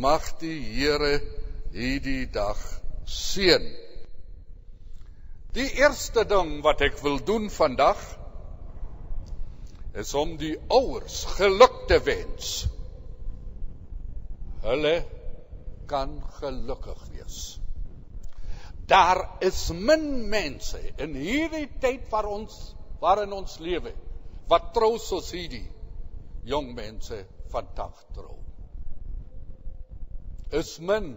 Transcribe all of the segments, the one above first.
mag die Here hierdie dag seën. Die eerste ding wat ek wil doen vandag, is om die ouers geluk te wens. Hulle kan gelukkig wees. Daar is min mense in hierdie tyd waarin ons lewe, wat trou soos hierdie jong mense vandag trou. Is min.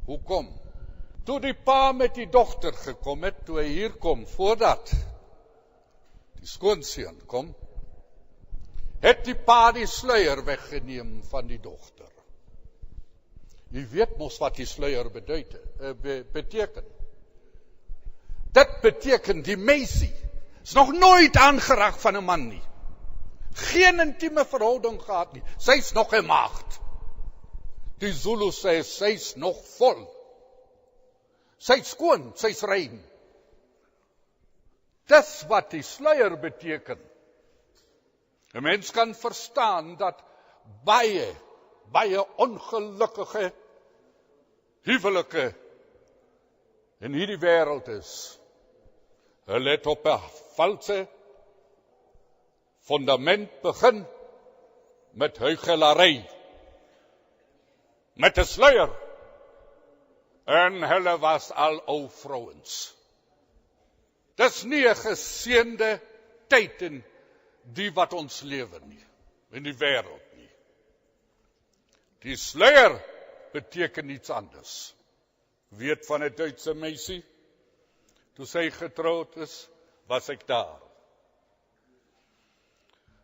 Hoekom? Toe die pa met die dogter gekom het, toe hy hier kom, voordat die skoonseun kom, het die pa die sluier weggeneem van die dogter. Jy weet mos wat die sluier beteken. Dit beteken die meisie is nog nooit aangeraak van 'n man nie. Geen intieme verhouding gehad nie. Sy's nog 'n maagd. Die Zulu sê sy's nog vol. Sy's skoon, sy's rein. Dis wat die sluier beteken. 'n Mens kan verstaan dat baie ongelukkige huwelike in hierdie wêreld is. Hulle het op 'n valse fundament begin met huigelary, met 'n sluier, en hulle was al ou vrouens. Dis nie 'n geseënde tyd in die wat ons lewe nie, in die wêreld nie. Die sluier beteken iets anders. Weet van 'n Duitse meisie, toe sy getroud is, was ek daar.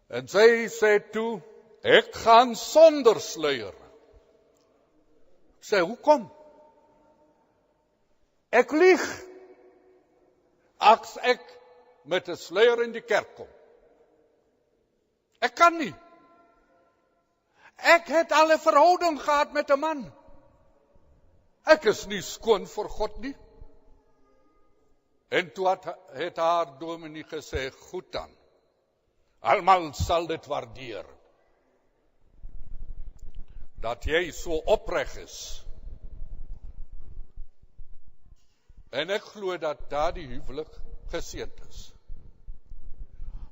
En sy sê toe, ek gaan sonder sluier. Sê, hoekom? Ek lieg as ek met 'n sluier in die kerk kom. Ek kan nie. Ek het al 'n verhouding gehad met 'n man. Ek is nie skoon vir God nie. En toe het haar dominee gesê, goed dan. Almal sal dit waardeer. Dat jy so opreg is. En ek glo dat daardie huwelik geseënd is.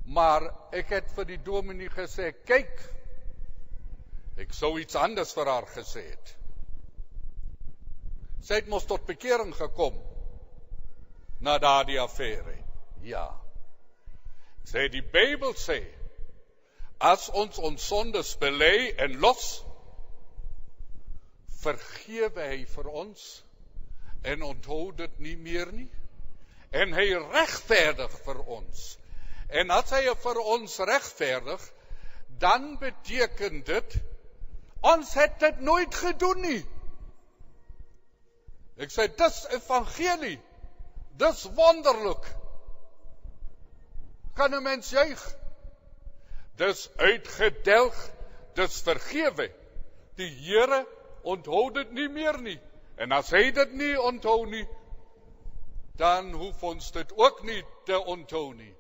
Maar ek het vir die dominee gesê, kyk, ek sou iets anders vir haar gesê het. Sy het mos tot bekering gekom na daardie affære. Ja. Sê die Bybel sê, as ons sondes bely en los, vergewe hy vir ons en onthou dit nie meer nie. En hy regverdig vir ons. En as hy vir ons regverdig, dan beteken dit, ons het dit nooit gedoen nie. Ek sê, dis evangelie, dis wonderlik. Kan 'n mens juig? Dis uitgedelg, dis vergewe. Die Here onthou dit nie meer nie. En as hy dit nie onthou nie, dan hoef ons dit ook nie te onthou nie.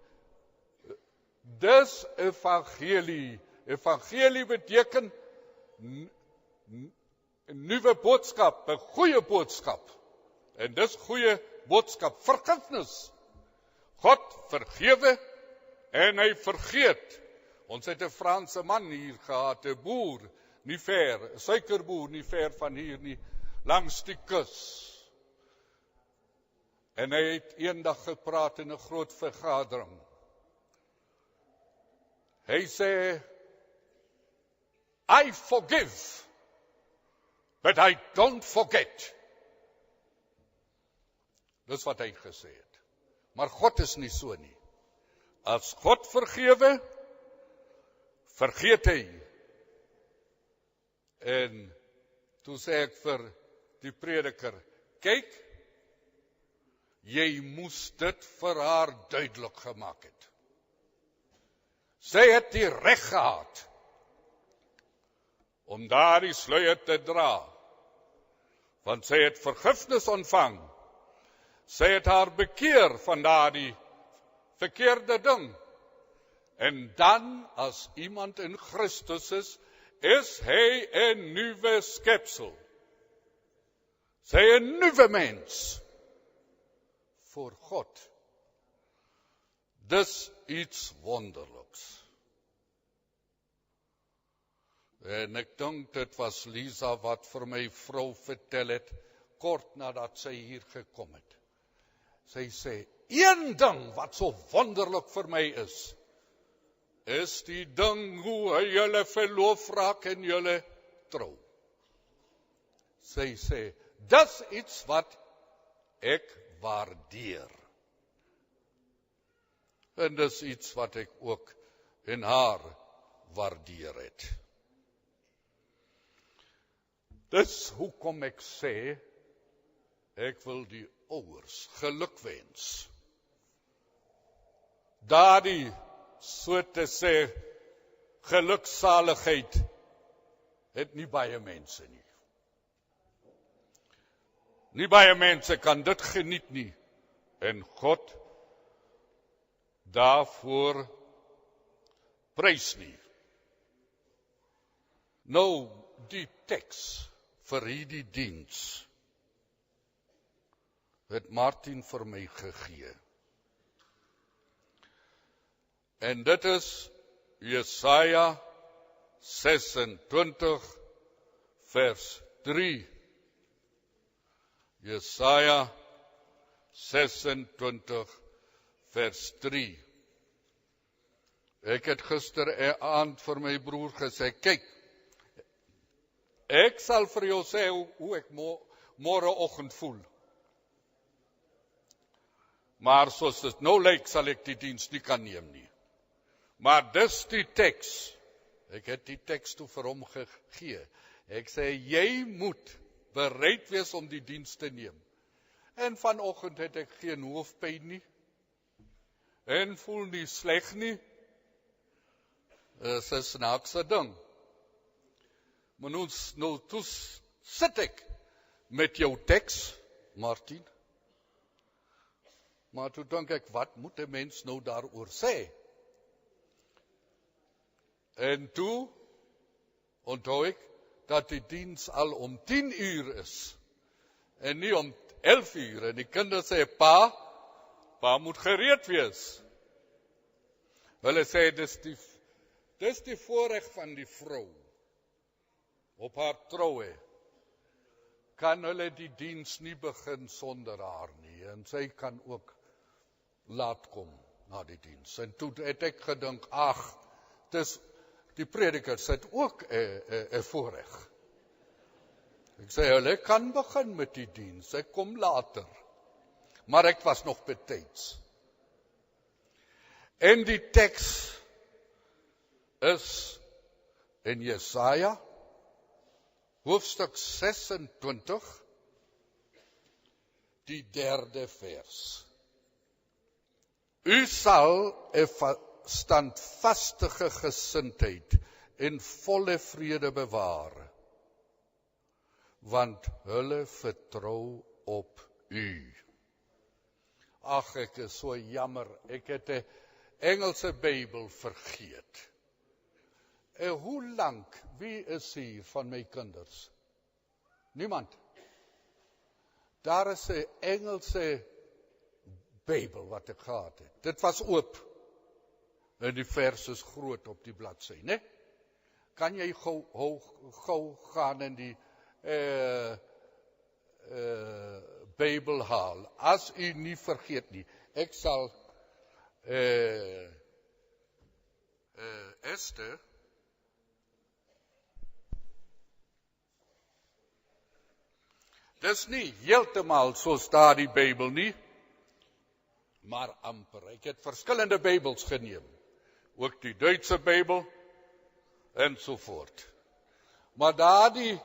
Dis evangelie. Evangelie beteken 'n nuwe boodskap, 'n goeie boodskap. En dis goeie boodskap, vergifnis. God vergewe en hy vergeet. Ons het 'n Franse man hier gehad, 'n boer, nie ver, 'n suikerboer, nie ver van hier nie, langs die kus. En hy het eendag gepraat in 'n groot vergadering. Hy sê, I forgive, but I don't forget. Dis wat hy gesê het. Maar God is nie so nie. As God vergewe, vergeet hy. En toe sê ek vir die prediker, kyk, jy moes dit vir haar duidelik gemaak het. Sy het die reg gehad om daardie sluier te dra, want sy het vergifnis ontvang. Sy het haar bekeer van daardie verkeerde ding. En dan, as iemand in Christus is, is hy 'n nuwe skepsel. Sy 'n nuwe mens voor God. Dis iets wonderliks. En ek dink dit was Lisa wat vir my vrou vertel het, kort nadat sy hier gekom het. Sy sê, een ding wat so wonderlik vir my is die ding hoe hy julle verloof raak en julle trou. Sy sê, dis iets wat ek waardeer. En dis iets wat ek ook in haar waardeer het. Dis hoekom ek sê, ek wil die ouers gelukwens. Daardie, so te sê, geluksaligheid het nie baie mense nie. Nie baie mense kan dit geniet nie. En God daarvoor prys nie. Nou, die teks vir hierdie diens het Martin vir my gegee. En dit is Jesaja 26 vers 3. Jesaja 26 vers 3. Ek het gisteraand vir my broer gesê, kyk, ek sal vir jou sê hoe ek môreoggend voel. Maar soos dit nou lyk, sal ek die diens nie kan neem nie. Maar dis die teks. Ek het die teks toe vir hom gegee. Ek sê, jy moet bereid wees om die diens te neem. En vanoggend het ek geen hoofpyn nie. En voel nie sleg nie. Dis 'n snaakse ding. Maar nou toe sit ek met jou teks, Martin. Maar toe dink ek, wat moet 'n mens nou daaroor sê? En toe onthou ek dat die diens al om 10 uur is. En nie om 11 uur. En die kinders sê, pa moet gereed wees. Hulle sê, dis die voorreg van die vrou. Op haar troue kan hulle die diens nie begin sonder haar nie. En sy kan ook laat kom na die diens. En toe het ek gedink, die predikers het ook 'n voorreg. Ek sê, hulle kan begin met die diens, ek kom later. Maar ek was nog betyds. En die teks is in Jesaja, hoofstuk 26, die 3de vers. U sal 'n standvastige gesindheid en volle vrede bewaar, want hulle vertrou op u. Ag, ek is so jammer, ek het 'n Engelse Bybel vergeet. Hoe lank, wie is hier van my kinders? Niemand. Daar is 'n Engelse Bybel wat ek gehad het. Dit was oop. En die vers is groot op die bladsy, né? Kan jy gou gaan in die Bybel haal, as u nie vergeet nie. Ek sal Esther dis nie heeltemal soos daardie Bybel nie, maar amper. Ek het verskillende Bybels geneem, ook die Duitse Bybel en so voort. Maar daardie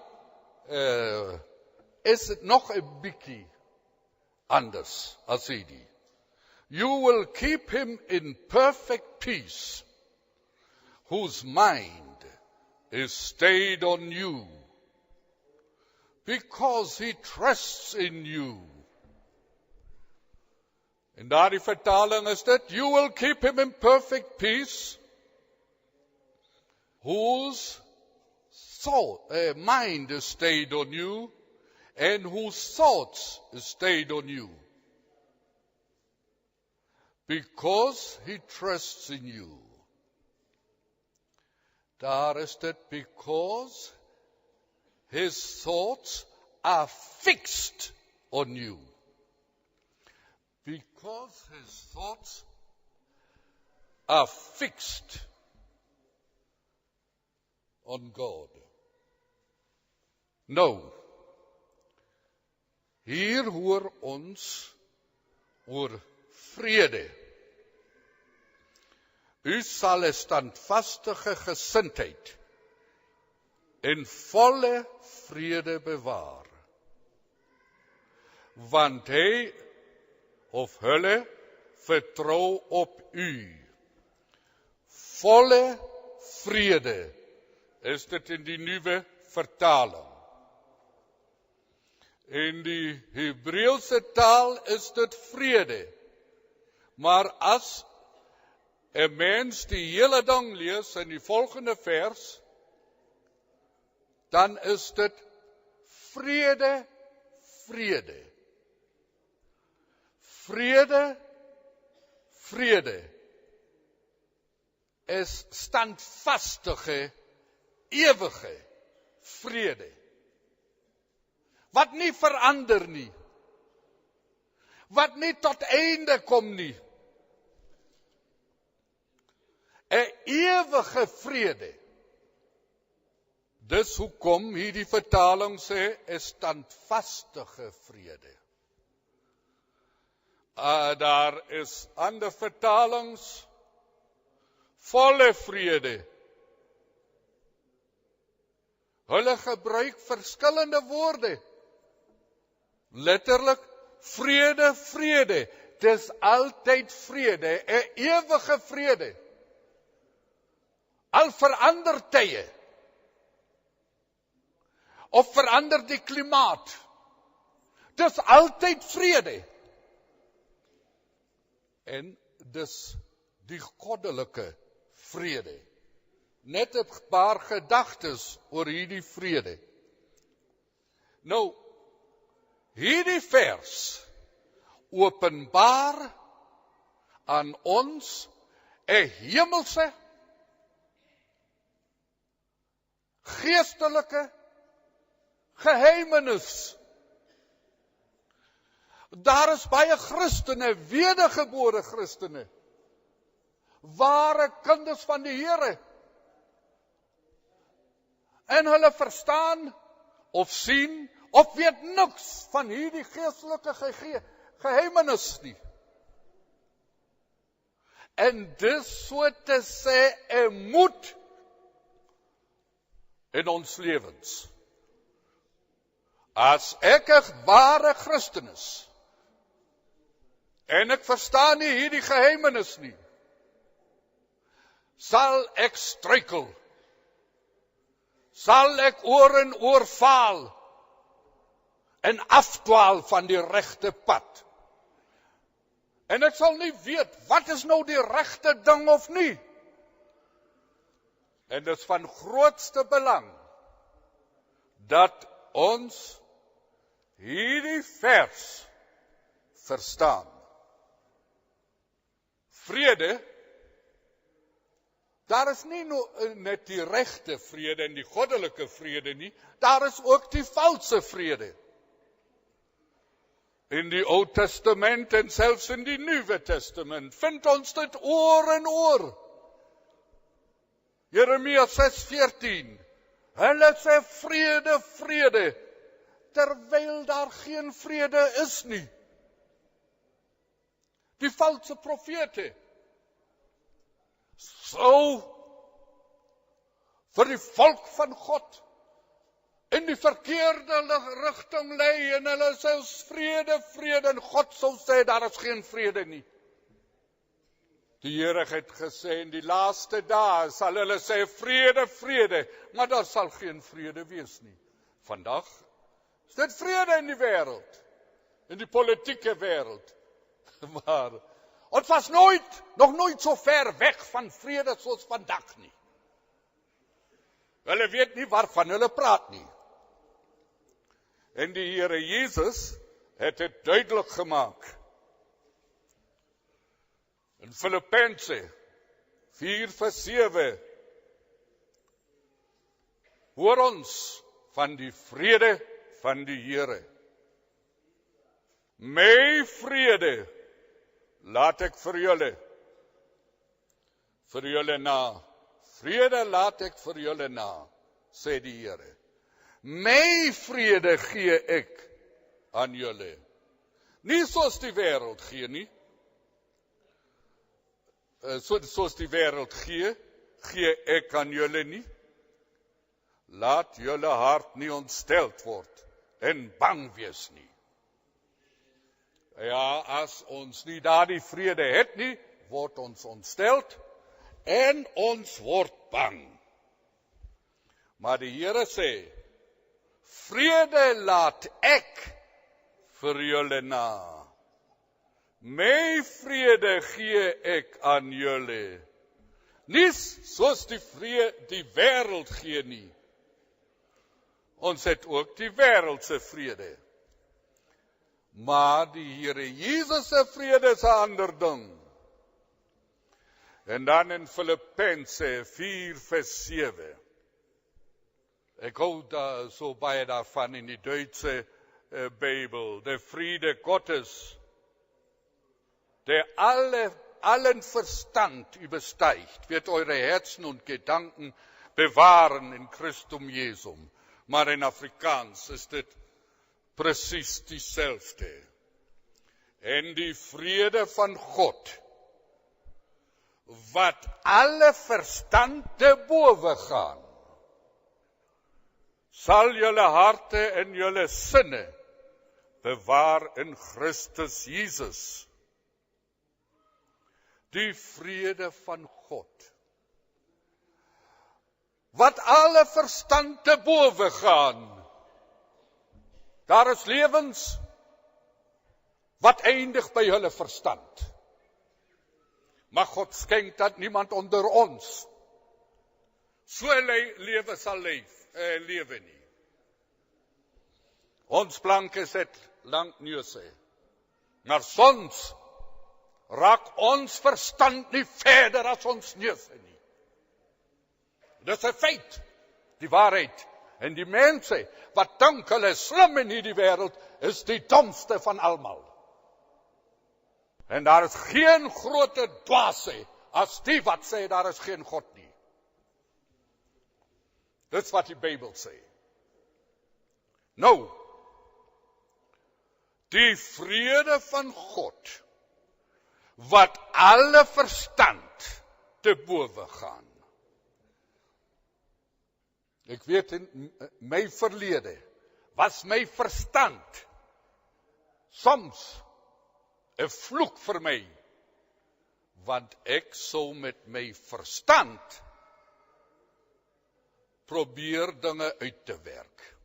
is dit nog 'n bietjie anders as hierdie. You will keep him in perfect peace, whose mind is stayed on you, because he trusts in you. En daardie vertaling is dit, you will keep him in perfect peace, whose mind is stayed on you, and whose thoughts is stayed on you. Because he trusts in you. Daar is dit, because his thoughts are fixed on you. Because his thoughts are fixed on God. Nou, hier hoor ons oor vrede. U sal 'n standvastige gesindheid en volle vrede bewaar. Want hy of hulle vertrou op u. Volle vrede is dit in die nuwe vertaling. In die Hebreëse taal is dit vrede. Maar as 'n mens die hele ding lees in die volgende vers, dan is dit vrede, vrede. Vrede, vrede is standvastige, ewige vrede. Wat nie verander nie. Wat nie tot einde kom nie. 'n ewige vrede. Dis hoekom hierdie vertaling sê 'n standvastige vrede. Daar is ander vertalings, volle vrede. Hulle gebruik verskillende woorde. Letterlik, vrede, vrede. Dis altyd vrede, 'n ewige vrede. Al verander tye, of verander die klimaat, dis altyd vrede. En dis die goddelike vrede. Net 'n paar gedagtes oor hierdie vrede. Nou, hierdie vers openbaar aan ons 'n hemelse, geestelike geheimenis. Daar is baie Christene, wedergebore Christene, ware kinders van die Here. En hulle verstaan, of sien, of weet niks van hierdie geestelike geheimenis nie. En dis so te sê 'n moed in ons lewens. As ek 'n ware Christen is, en ek verstaan nie hierdie geheimenis nie, sal ek struikel, sal ek oor en oor faal, en afdwaal van die regte pad. En ek sal nie weet, wat is nou die regte ding of nie. En dit is van grootste belang, dat ons hierdie vers verstaan. Vrede, daar is nie net die regte vrede en die goddelike vrede nie, daar is ook die valse vrede. In die Ou Testament en selfs in die Nuwe Testament vind ons dit oor en oor. Jeremia 6:14, hulle sê vrede, vrede, terwyl daar geen vrede is nie. Die valse profete sou vir die volk van God in die verkeerde rigting lei, en hulle sê vrede, vrede, en God sou sê daar is geen vrede nie. Die Here het gesê in die laaste dae sal hulle sê vrede, vrede, maar daar sal geen vrede wees nie. Vandag is dit vrede in die wêreld, in die politieke wêreld. Maar ons was nog nooit so ver weg van vrede soos vandag nie. Hulle weet nie waarvan hulle praat nie. En die Here Jesus het dit duidelik gemaak. In Filippense 4:7 hoor ons van die vrede van die Here. My vrede laat ek vir julle na. Vrede laat ek vir julle na, sê die Here. My vrede gee ek aan julle. Nie soos die wêreld gee nie. Soos die wêreld gee ek aan julle nie. Laat julle hart nie ontsteld word en bang wees nie. Ja, as ons nie daardie vrede het nie, word ons ontsteld en ons word bang. Maar die Here sê, vrede laat ek vir julle na. My vrede gee ek aan julle. Nie soos die wêreld gee nie. Ons het ook die wêreldse vrede. Maar die Here Jesus se vrede is 'n ander ding. En dan in Filippense 4:7. Ek hou daar so baie daarvan in die Duitse Bybel. Der Friede Gottes, der allen Verstand übersteigt, wird eure Herzen und Gedanken bewahren in Christum Jesum. Maar in Afrikaans is dit presies dieselfde. En die vrede van God, wat alle verstand te bowe gaan, sal julle harte en julle sinne bewaar in Christus Jesus. Die vrede van God, wat alle verstand te bowe gaan. Daar is lewens wat eindig by hulle verstand. Maar God skenk dat niemand onder ons so lewe sal lewe nie. Ons blankes het lang neuse, maar soms raak ons verstand nie verder as ons neuse nie. Dis 'n feit, die waarheid. En die mense wat dink hulle is slim in hierdie wêreld, is die domste van almal. En daar is geen groter dwaase as die wat sê daar is geen God nie. Dis wat die Bybel sê. Nou, die vrede van God, wat alle verstand te bowe gaan. Ek weet in my verlede was my verstand soms 'n vloek vir my, want ek sou met my verstand probeer dinge uit te werk.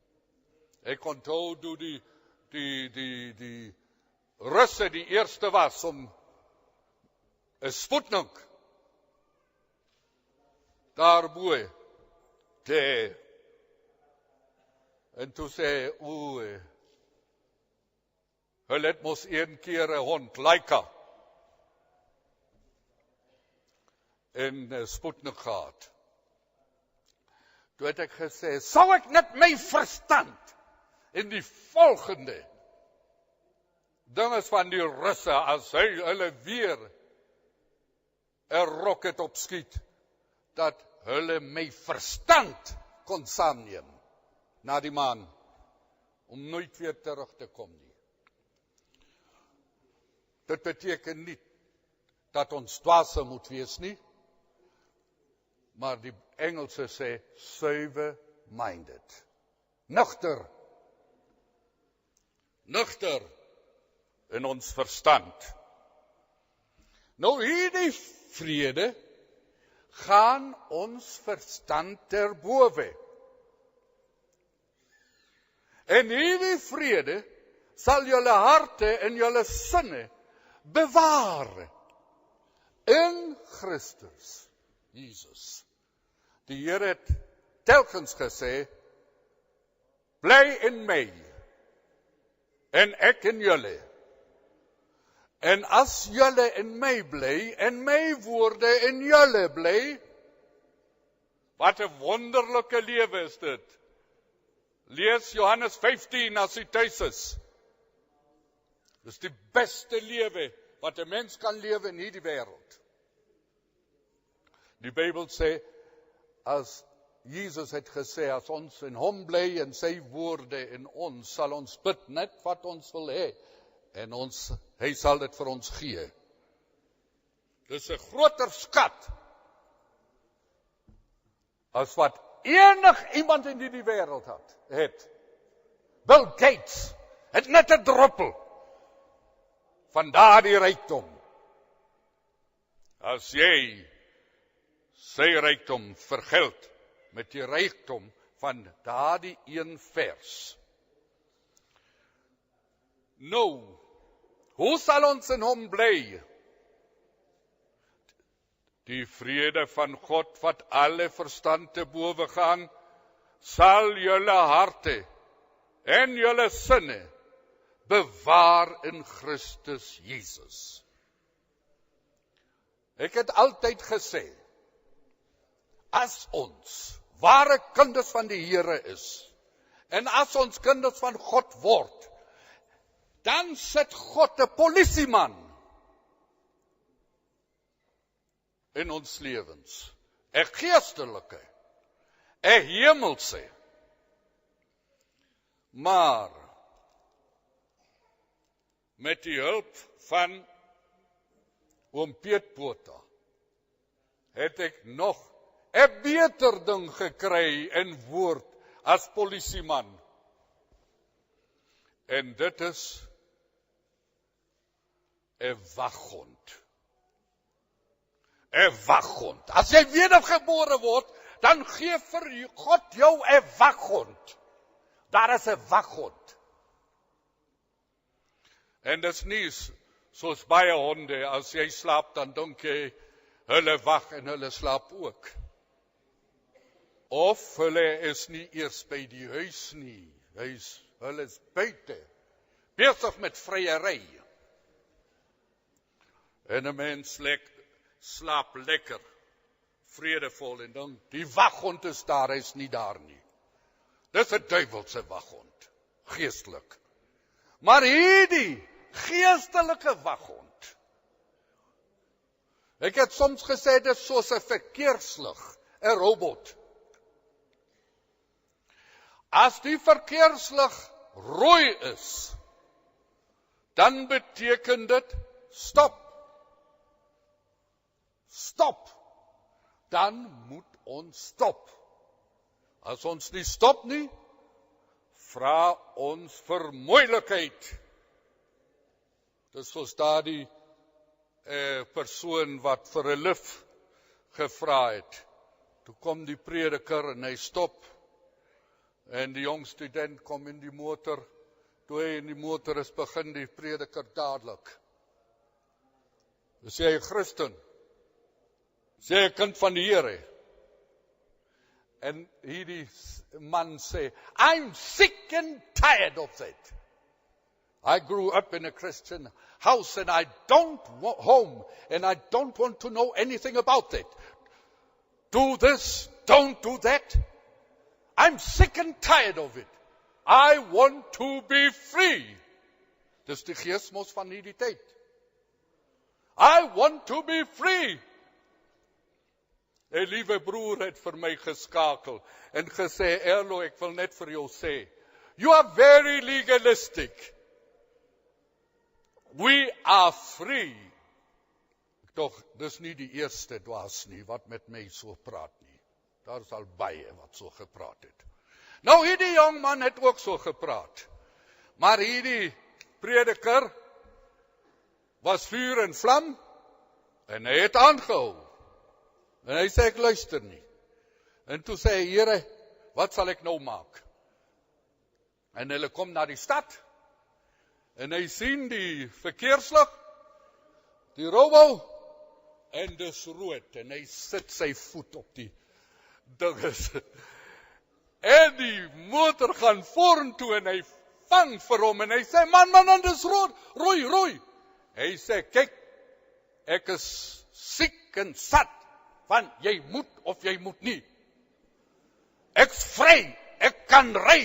Ek onthou toe die Russe die eerste was om 'n Sputnik daarbo te, en toe sê, hulle het mos een keer 'n hond, Laika, en Sputnik gehad. Toe het ek gesê, sou ek net my verstand in die volgende ding is van die Russe, as hulle weer 'n rocket opskiet, dat hulle my verstand kon saamneem na die maan, om nooit weer terug te kom nie. Dit beteken nie dat ons dwaase moet wees nie, maar die Engelse sê sober-minded. Nugter in ons verstand. Nou hierdie vrede gaan ons verstand ter bowe. En hierdie vrede sal julle harte en julle sinne bewaar in Christus Jesus. Die Here het telkens gesê, bly in my, en ek in julle. En as julle in my bly, en my woorde in julle bly, wat 'n wonderlike lewe is dit. Lees Johannes 15 as jy tuis is. Dis die beste lewe wat 'n mens kan lewe in hierdie wêreld. Die Bybel sê, as Jesus het gesê, as ons in hom bly en sy woorde in ons, sal ons bid net wat ons wil hê, en hy sal dit vir ons gee. Dis 'n groter skat as wat iemand in hierdie wêreld het. Bill Gates het net 'n druppel van daardie rykdom. As jy sy rykdom vergeld met die rykdom van daardie een vers. Nou, hoe sal ons in hom bly? Die vrede van God wat alle verstand te bowe gaan, sal julle harte en julle sinne bewaar in Christus Jesus. Ek het altyd gesê, as ons ware kinders van die Here is, en as ons kinders van God word, dan sit God 'n polisieman in ons lewens, 'n geestelike, 'n hemelse. Maar met die hulp van oom Piet Botha het ek nog 'n beter ding gekry in woord as polisieman. En dit is 'n waghond. 'n waghond. As jy wedergebore word, dan gee vir God jou 'n waghond. Daar is 'n waghond. En dit is nie soos baie honde, as jy slaap, dan dink jy, hulle wag en hulle slaap ook. Of hulle is nie eers by die huis nie. Hulle is buite, besig met vryery. En 'n mens slaap lekker, vredevol, en dan, die waghond is daar, hy is nie daar nie. Dis 'n duiwelse waghond, geestelik. Maar hierdie geestelike waghond, ek het soms gesê, dit is soos 'n verkeerslig, 'n robot. As die verkeerslig rooi is, dan beteken dit stop. Stop. Dan moet ons stop. As ons nie stop nie, vra ons vir moeilikheid. Dis soos daardie persoon wat vir 'n lift gevra het. Toe kom die prediker en hy stop. En die jong student kom in die motor. Toe hy in die motor is, begin die prediker dadelik. Dis jy 'n Christen? Sê 'n kind van die Here. En hierdie man sê, I'm sick and tired of it. I grew up in a Christian house and I don't want home and I don't want to know anything about it. Do this, don't do that. I'm sick and tired of it. I want to be free. Dis die gees mos van hierdie tyd. I want to be free. 'n liewe broer het vir my geskakel en gesê, Erlo, ek wil net vir jou sê, you are very legalistic. We are free. Tog, dis nie die eerste dwaas nie wat met my so praat nie. Daar is al baie wat so gepraat het. Nou, hierdie jong man het ook so gepraat. Maar hierdie prediker was vuur en vlam en hy het aangehou. En hy sê, ek luister nie. En toe sê hy, Here, wat sal ek nou maak? En hulle kom na die stad, en hy sien die verkeerslig, die robo, en dis rood, en hy sit sy voet op die dinges. En die motor gaan vorentoe en hy vang vir hom en hy sê, man, dis rooi. Hy sê, kyk, ek is siek en sat van jy moet of jy moet nie. Ek's vry, ek kan ry.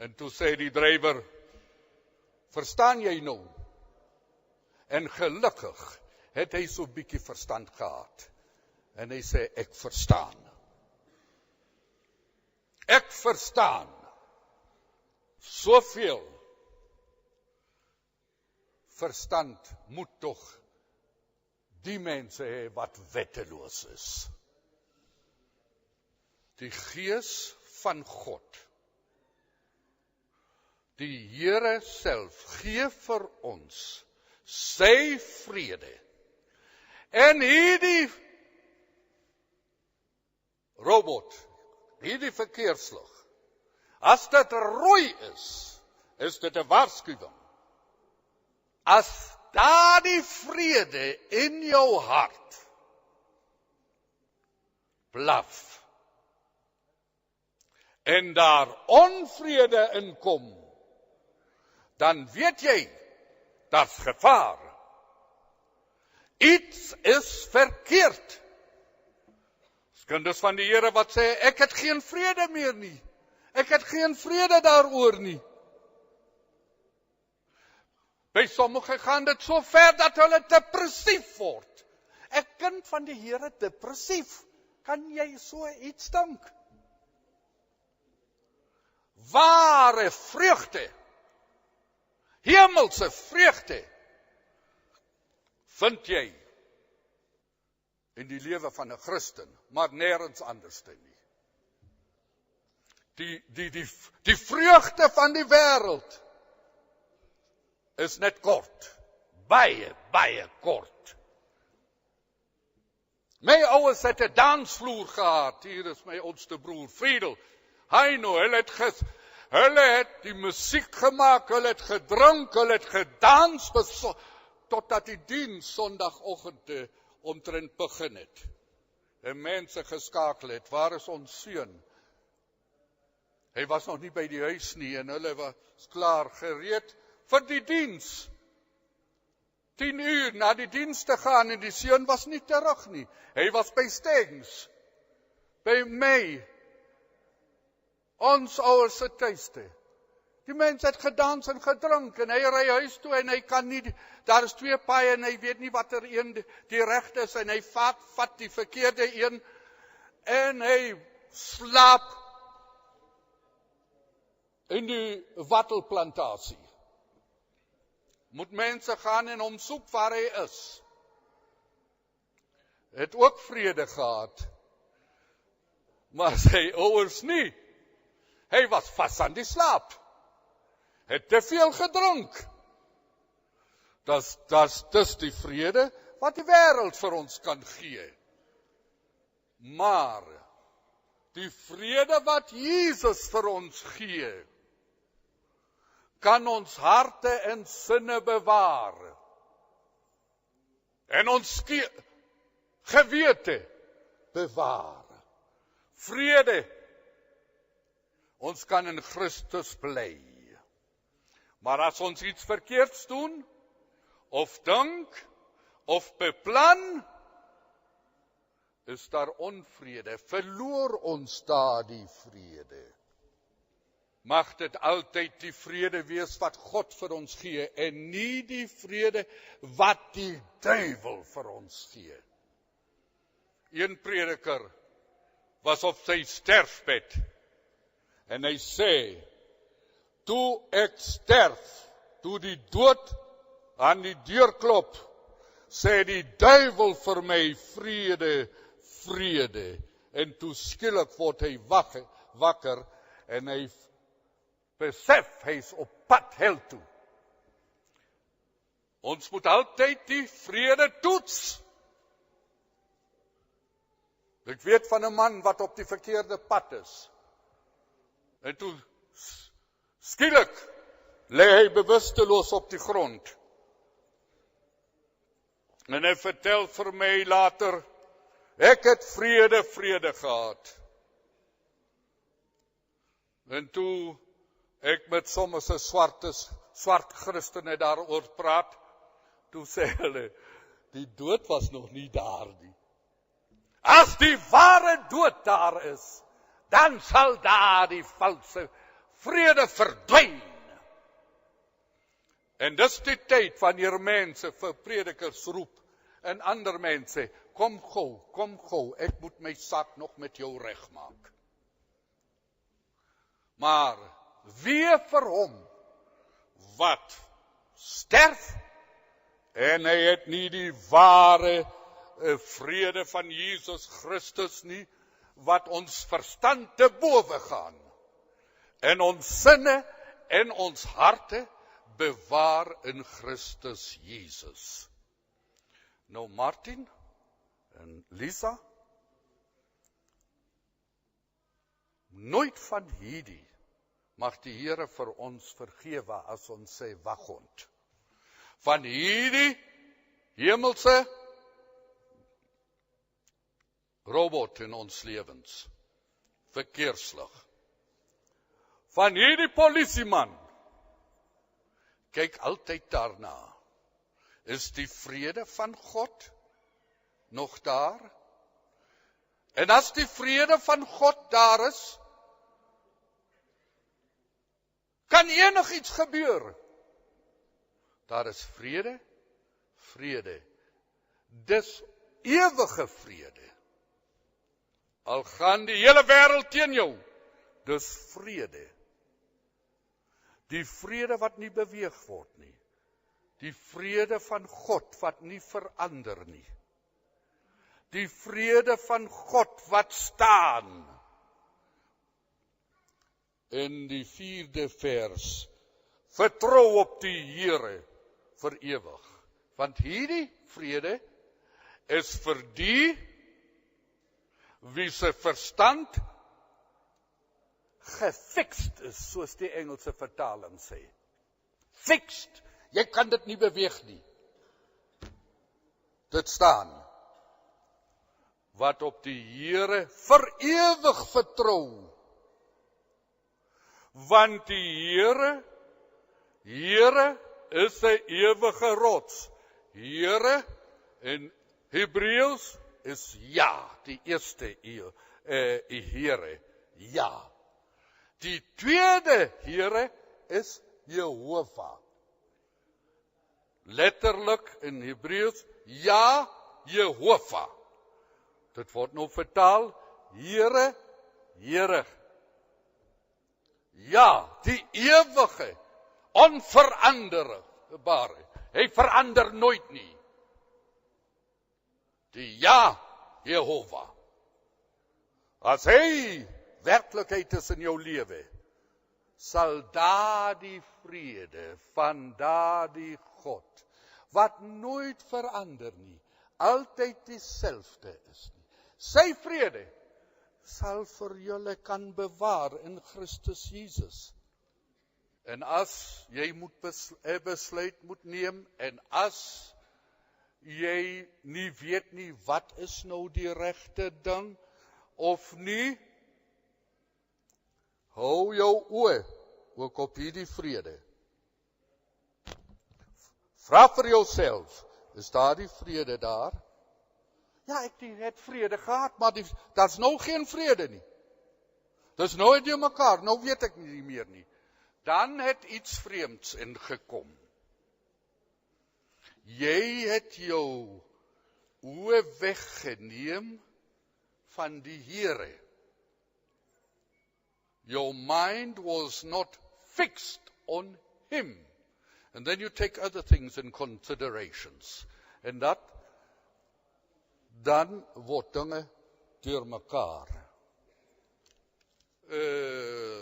En toe sê die drywer, verstaan jy nou? En gelukkig het hy so bietjie verstand gehad. En hy sê, ek verstaan. Ek verstaan. Soveel verstand moet tog die mense hê wat wetteloos is. Die Gees van God, die Here self, gee vir ons sy vrede. En hierdie robot, hierdie verkeerslig, as dit rooi is dit 'n waarskuwing. As daardie vrede in jou hart blaf en daar onvrede inkom, dan weet jy, dat's gevaar. Iets is verkeerd. Dis kinders van die Here wat sê, ek het geen vrede meer nie. Ek het geen vrede daaroor nie. By sommige gaan dit so ver dat hulle depressief word. 'n Kind van die Here depressief. Kan jy so iets dink? Ware vreugde, hemelse vreugde, vind jy in die lewe van 'n Christen, maar nêrens anders nie. Die vreugde van die wêreld is net kort, baie kort. My ouers het 'n dansvloer gehad. Hier is my oudste broer, Friedel. Heino, hulle het die musiek gemaak, hulle het gedrink, hulle het gedans, totdat die diens Sondagoggend omtrent begin het. En mense geskakel het, waar is ons seun? Hy was nog nie by die huis nie, en hulle was klaar gereed vir die diens. 10 uur na die diens te gaan, en die seun was nie terug nie. Hy was by Stegens, by my, ons ouers se tuiste. Die mens het gedans en gedrink, en hy ry huis toe, en hy kan nie, daar is 2 paaie, en hy weet nie wat een die regte is, en hy vat die verkeerde een, en hy slaap in die wattelplantasie. Moet mense gaan en hom soek waar hy is. Het ook vrede gehad, maar sy ouers nie. Hy was vas aan die slaap. Het te veel gedrink. Dis die vrede wat die wêreld vir ons kan gee. Maar die vrede wat Jesus vir ons gee, kan ons harte en sinne bewaar. En ons gewete bewaar. Vrede. Ons kan in Christus bly. Maar as ons iets verkeerds doen, of dink, of beplan, is daar onvrede. Verloor ons daardie vrede. Mag dit altyd die vrede wees wat God vir ons gee, en nie die vrede wat die duiwel vir ons gee. Een prediker was op sy sterfbed, en hy sê, toe ek sterf, toe die dood aan die deur klop, sê die duiwel vir my, vrede, vrede. En toe skielik word hy wakker, en hy besef, hy is op pad hel toe. Ons moet altyd die vrede toets. Ek weet van 'n man wat op die verkeerde pad is. En toe skielik lê hy bewusteloos op die grond. En hy vertel vir my later, Ek het vrede gehad. En toe ek met sommige swart Christene daaroor praat, toe sê hulle, die dood was nog nie daar nie. As die ware dood daar is, dan sal daar die valse vrede verdwyn. En dis die tyd wanneer mense vir predikers roep, en ander mense, kom gou, ek moet my saak nog met jou regmaak. Maar wie vir hom wat sterf, en hy het nie die ware vrede van Jesus Christus nie, wat ons verstand te bowe gaan, en ons sinne en ons harte bewaar in Christus Jesus. Nou Martin en Lisa, nooit van hierdie mag die Here vir ons vergewe as ons sê waghond. Van hierdie hemelse robot in ons lewens, verkeerslig. Van hierdie polisieman, kyk altyd daarna, is die vrede van God nog daar? En as die vrede van God daar is, kan enigiets gebeur. Daar is vrede. Dis ewige vrede. Al gaan die hele wêreld teen jou, dis vrede. Die vrede wat nie beweeg word nie. Die vrede van God wat nie verander nie. Die vrede van God wat staan. In die 4de vers, vertrou op die Here vir ewig. Want hierdie vrede is vir die wie se verstand gefixt is, soos die Engelse vertaling sê. Fixed, jy kan dit nie beweeg nie. Dit staan, wat op die Here vir ewig vertrou. Want die Here is 'n ewige rots. Here in Hebreëus is ja, die eerste Here, ja. Die tweede Here is Jehovah. Letterlik in Hebreëus, ja, Jehovah. Dit word nou vertaal, Here. Ja, die ewige, onveranderbare. Hy verander nooit nie. Die ja, Jehovah. As hy werklikheid is in jou lewe, sal daardie vrede van daardie God, wat nooit verander nie, altyd dieselfde is nie. Sy vrede sal vir julle kan bewaar in Christus Jesus. En as jy moet besluit moet neem, en as jy nie weet nie, wat is nou die regte ding, of nie, hou jou oë ook op hierdie vrede. Vra vir jouself, is daar die vrede daar? Ja, ek het vrede gehad, maar daar's nou geen vrede nie. Dis nou het jy mekaar, nou weet ek nie meer nie. Dan het iets vreemds ingekom. Jy het jou oë weggeneem van die Here. Your mind was not fixed on Him. And then you take other things in considerations. En dan word dinge deur mekaar.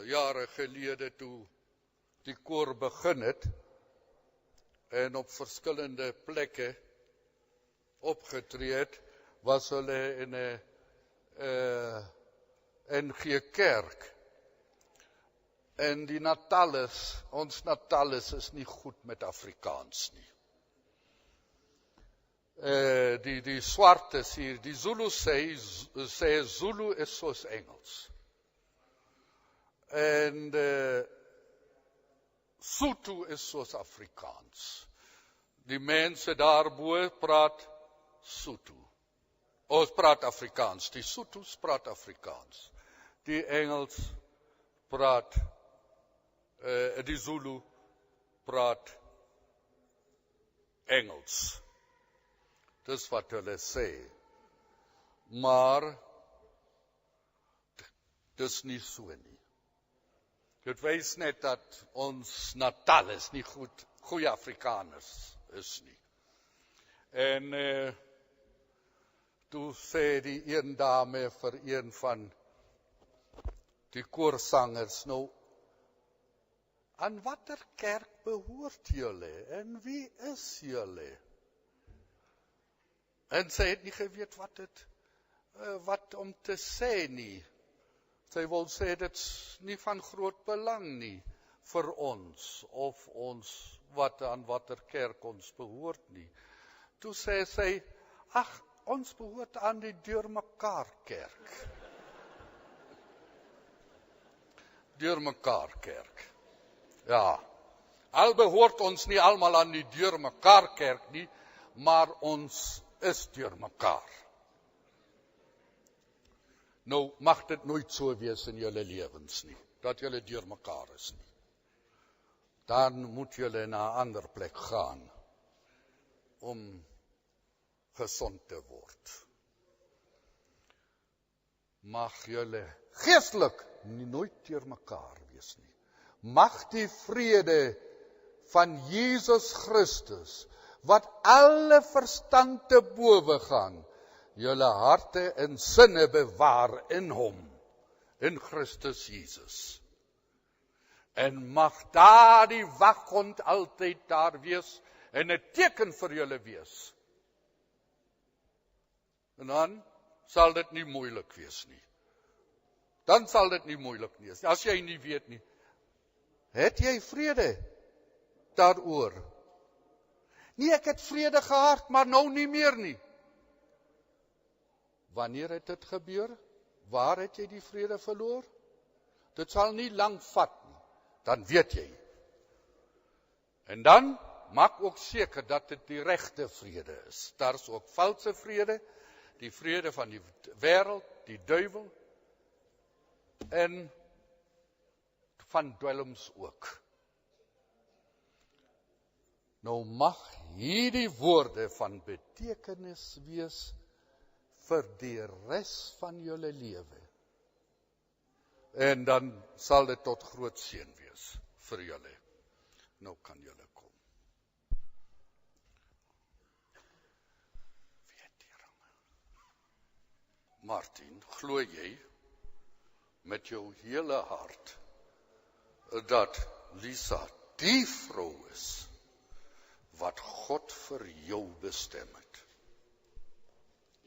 Jare gelede toe die koor begin het, en op verskillende plekke opgetree het, was hulle in 'n NG Kerk. En die ons Natalis is nie goed met Afrikaans nie. die swartes hier, die Zulu sê Zulu is soos Engels. En Sotho is soos Afrikaans. Die mense daarbo praat Sotho. Ons praat Afrikaans, die Sothos praat Afrikaans. Die Engels praat, die Zulu praat Engels. Dis wat hulle sê. Maar dis nie so nie. Dit wys net dat ons Natal is nie goeie Afrikaners is nie. En toe sê die een dame vir een van die koorsangers, nou, aan watter kerk behoort julle en wie is julle? En sy het nie geweet wat om te sê nie. Sy wil sê, dit's nie van groot belang nie vir ons, of ons aan watter kerk ons behoort nie. Toe sê sy, ag, ons behoort aan die Deurmekaar kerk. Deurmekaar kerk. Ja, al behoort ons nie almal aan die Deurmekaar kerk nie, maar ons is deurmekaar. Nou, mag dit nooit so wees in julle lewens nie, dat julle deurmekaar is nie. Dan moet julle na 'n ander plek gaan, om gesond te word. Mag julle geestelik nooit deurmekaar wees nie. Mag die vrede van Jesus Christus, wat alle verstand te bowe gaan, julle harte en sinne bewaar in hom, in Christus Jesus. En mag daar die waghond altyd daar wees, en 'n teken vir julle wees. En dan sal dit nie moeilik wees nie. Dan sal dit nie moeilik wees, as jy nie weet nie. Het jy vrede daaroor? Nee, ek het vrede gehad, maar nou nie meer nie. Wanneer het dit gebeur? Waar het jy die vrede verloor? Dit sal nie lank vat nie, dan weet jy. En dan maak ook seker dat dit die regte vrede is. Daar is ook valse vrede, die vrede van die wêreld, die duiwel, en van dwelms ook. Nou mag hierdie woorde van betekenis wees vir die res van julle lewe. En dan sal dit tot groot seën wees vir julle. Nou kan julle kom. Martin, glo jy met jou hele hart dat Lisa die vrou is wat God vir jou bestem het?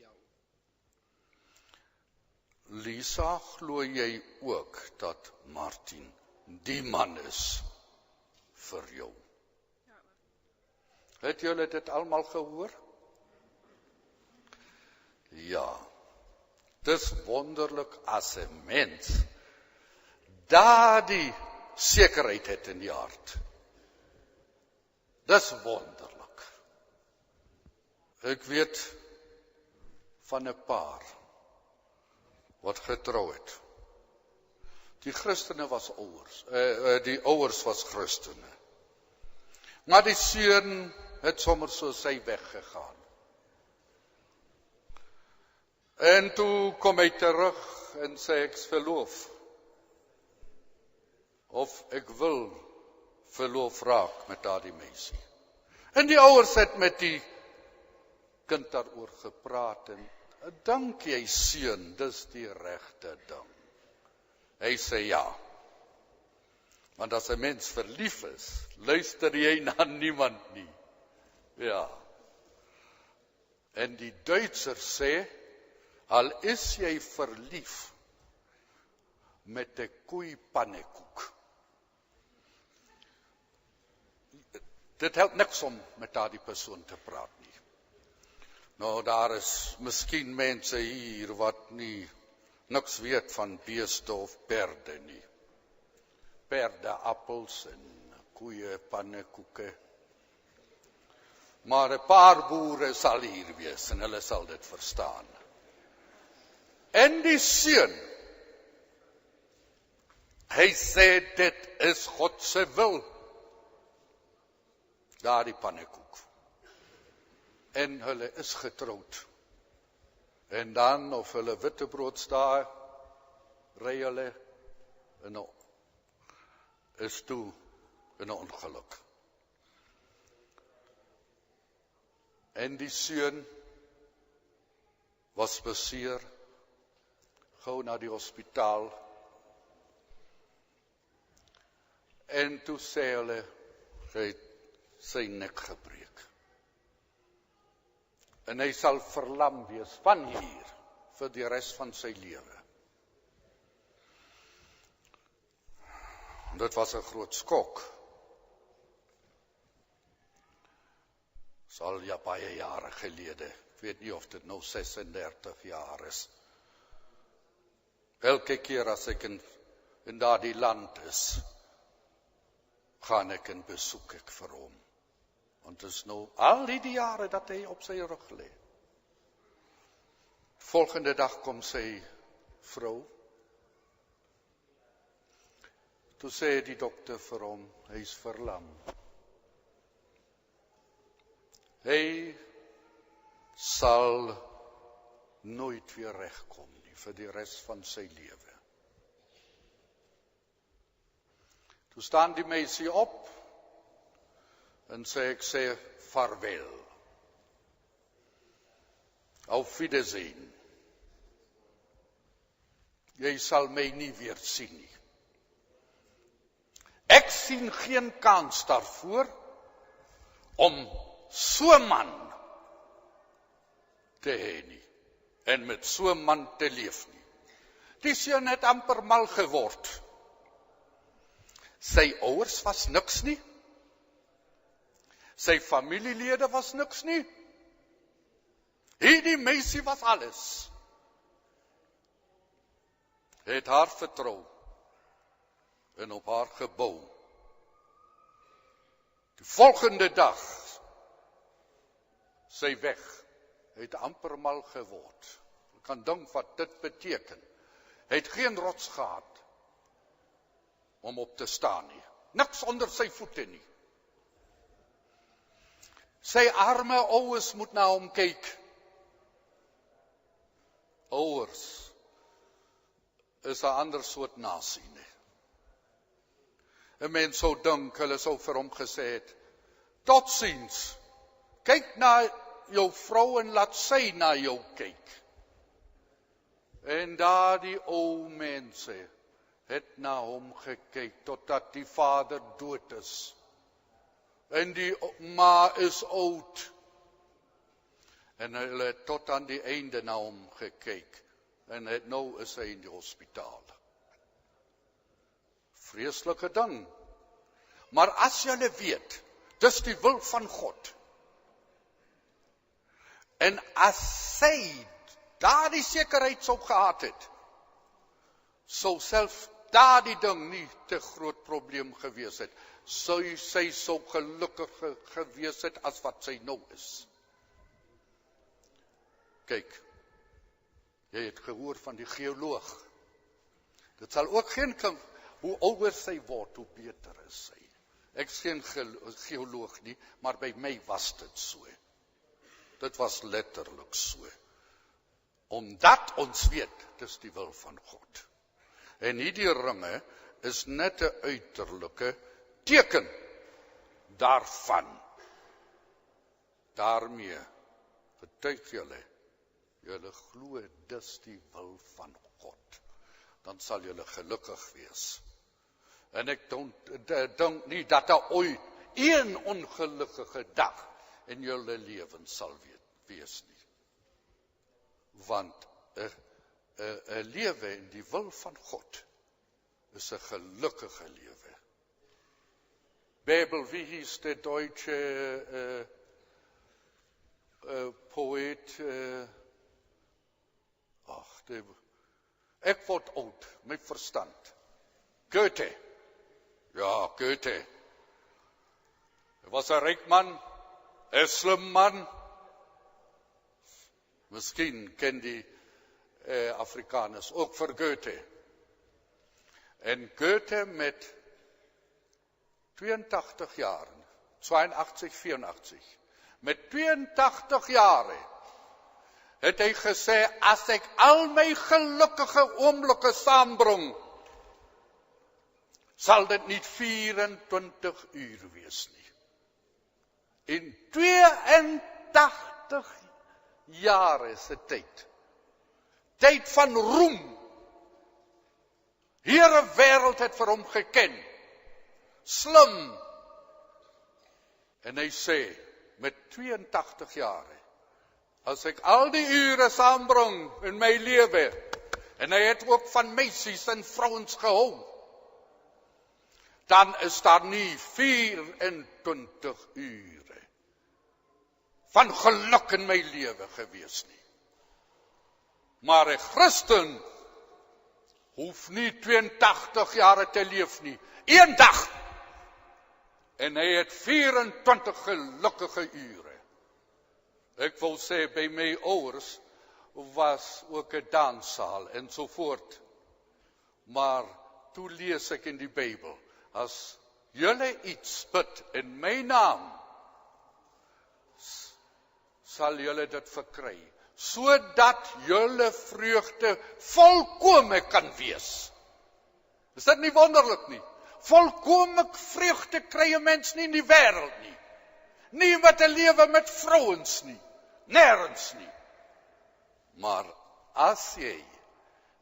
Ja. Lisa, glo jy ook dat Martin die man is vir jou? Ja. Het julle dit almal gehoor? Ja. Dis wonderlik as 'n mens daardie sekerheid het in die hart. Dis wonderlik. Ek weet van 'n paar wat getrou het. Die Christene was ouers, die ouers was Christene. Maar die seun het sommer so sy weggegaan. En toe kom hy terug en sê ek's verloof. Of ek wil verloof raak met daardie meisie. En die ouers het met die kind daaroor gepraat en dink jy seun, dis die regte ding. Hy sê ja. Want as 'n mens verlief is, luister jy na niemand nie. Ja. En die Duitser sê, al is jy verlief met 'n koei pannekoek. Dit help niks om met daardie persoon te praat nie. Nou, daar is miskien mense hier wat niks weet van beeste of perde nie. Perde, appels en koeie, pannekoeke. Maar 'n paar boere sal hier wees en hulle sal dit verstaan. En die seun, hy sê dit is God se wil. Daardie pannekoek. En hulle is getroud. En dan of hulle witbrood staar, ry hulle is toe in 'n ongeluk. En die seun was beseer, gou na die hospitaal. En toe sê hulle, hy het sy nek gebreek. En hy sal verlam wees van hier vir die res van sy lewe. Dit was 'n groot skok. Sal ja baie jare gelede, ek weet nie of dit nou 36 jaar is. Elke keer as ek in daardie land is, gaan ek en besoek ek vir hom. Want het is nou al die jare dat hy op sy rug lê. Volgende dag kom sy vrou. Toe sê die dokter vir hom, hy is verlam. Hy sal nooit weer regkom nie vir die res van sy lewe. Toe staan die meisie op en sê ek sê vaarwel. Auf Wiedersehen. Jy sal my nie weer sien nie. Ek sien geen kans daarvoor om so 'n man te hê nie en met so 'n man te leef nie. Die seun het amper mal geword. Sy ouers was niks nie. Sy familielede was niks nie. Hierdie meisie was alles. Hy het haar vertrou en op haar gebou. Die volgende dag, sy weg, hy het amper mal geword. Ek kan dink wat dit beteken. Hy het geen rots gehad om op te staan nie. Niks onder sy voete nie. Sy arme ouers moet na hom kyk. Ouers is 'n ander soort nasie nie. 'n Mens sou dink, hulle sou vir hom gesê het, totsiens, kyk na jou vrou en laat sy na jou kyk. En daardie ou mense het na hom gekyk, totdat die vader dood is. En die ma is oud. En hulle het tot aan die einde na hom gekyk. En nou is hy in die hospitaal. Vreeslike ding. Maar as julle weet, dis die wil van God. En as sy daardie sekerheid sou gehad het, sou self daardie ding nie te groot probleem gewees het. Sy sou gelukkig gewees het as wat sy nou is. Kyk, jy het gehoor van die geoloog. Dit sal ook geen kind, hoe ouer sy word, hoe beter is sy. Ek is geen geoloog nie, maar by my was dit so. Dit was letterlik so. Omdat ons weet, dis die wil van God. En hierdie ringe is net 'n uiterlike teken daarvan. Daarmee getuig julle glo dis die wil van God. Dan sal julle gelukkig wees. En ek dink nie dat daar ooit een ongelukkige dag in julle lewens sal wees nie. Want 'n lewe in die wil van God is 'n gelukkige lewe. Bebel, wie hieß der deutsche poëet, ek word oud, my verstand. Goethe. Ja, Goethe. Hy was 'n ryk man, 'n slim man. Miskien ken die Afrikaners ook vir Goethe. En Goethe met 82 jaar, 82, 84, met 82 jare, het hy gesê, as ek al my gelukkige oomblikke saambring, sal dit nie 24 uur wees nie. In 82 jare se tyd van roem. Hele wêreld het vir hom geken. Slim. En hy sê, met 82 jare, as ek al die ure saambring in my lewe, en hy het ook van meisies en vrouens gehou, dan is daar nie 24 ure van geluk in my lewe gewees nie. Maar 'n Christen hoef nie 82 jare te leef nie. Een dag. En hy het 24 gelukkige ure. Ek wil sê, by my ouers was ook 'n danssaal en so voort. Maar toe lees ek in die Bybel, as julle iets bid in my naam, sal julle dit verkry, sodat julle vreugde volkome kan wees. Is dit nie wonderlik nie? Volkome vreugde kry 'n mens nie in die wêreld nie. Nie met 'n lewe met vrouens nie. Nêrens nie. Maar as jy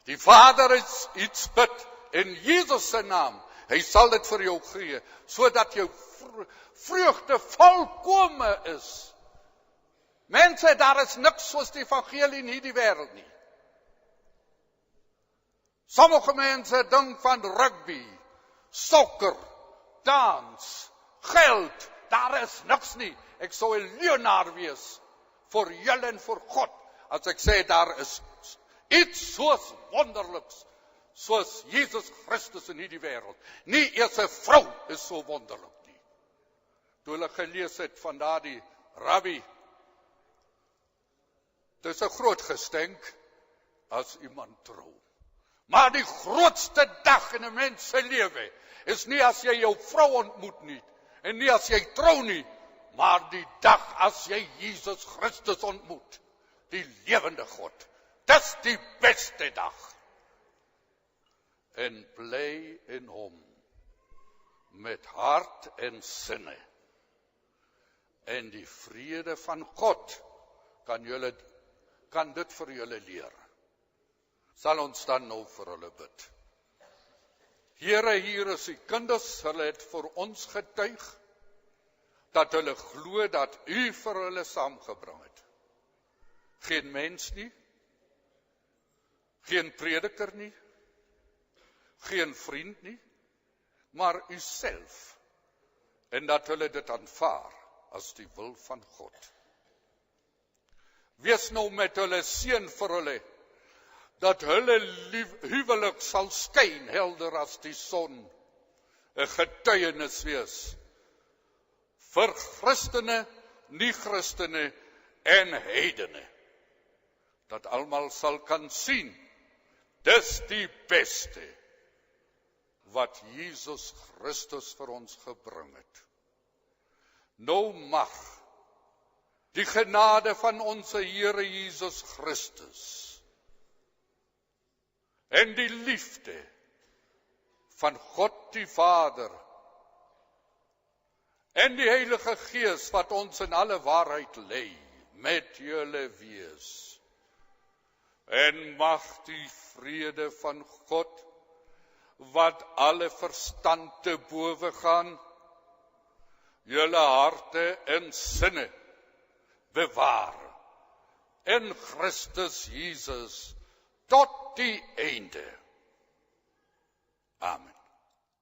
die Vader iets bid in Jesus se naam, hy sal dit vir jou gee, sodat jou vreugde volkome is. Mense, daar is niks soos die evangelie in hierdie wêreld nie. Sommige mense dink van rugby, sokker, dans, geld, daar is niks nie. Ek sou 'n leienaar wees vir julle en vir God, as ek sê daar is iets soos wonderliks, soos Jesus Christus in hierdie wêreld. Nie eers 'n vrou is so wonderlik nie. Toe hulle gelees het van daardie rabbi, dit is 'n groot geskenk as iemand trou. Maar die grootste dag in 'n mens se lewe is nie as jy jou vrou ontmoet nie, en nie as jy trou nie, maar die dag as jy Jesus Christus ontmoet, die lewende God. Dis die beste dag. En bly in hom, met hart en sinne. En die vrede van God kan dit vir julle leer. Sal ons dan nou vir hulle bid. Here, hier is die kinders, hulle het vir ons getuig, dat hulle glo dat u vir hulle saamgebring het. Geen mens nie, geen prediker nie, geen vriend nie, maar u self, en dat hulle dit aanvaar as die wil van God. Wees nou met hulle, seën vir hulle, dat hulle huwelik sal skyn helder as die son, 'n getuienis wees vir Christene, nie-Christene en heidene, dat almal sal kan sien, dis die beste wat Jesus Christus vir ons gebring het. Nou mag die genade van ons Here Jesus Christus en die liefde van God die Vader en die Heilige Gees wat ons in alle waarheid lei, met julle wees. En mag die vrede van God, wat alle verstand te bowe gaan, julle harte en sinne bewaar in Christus Jesus tot die einde. Amen.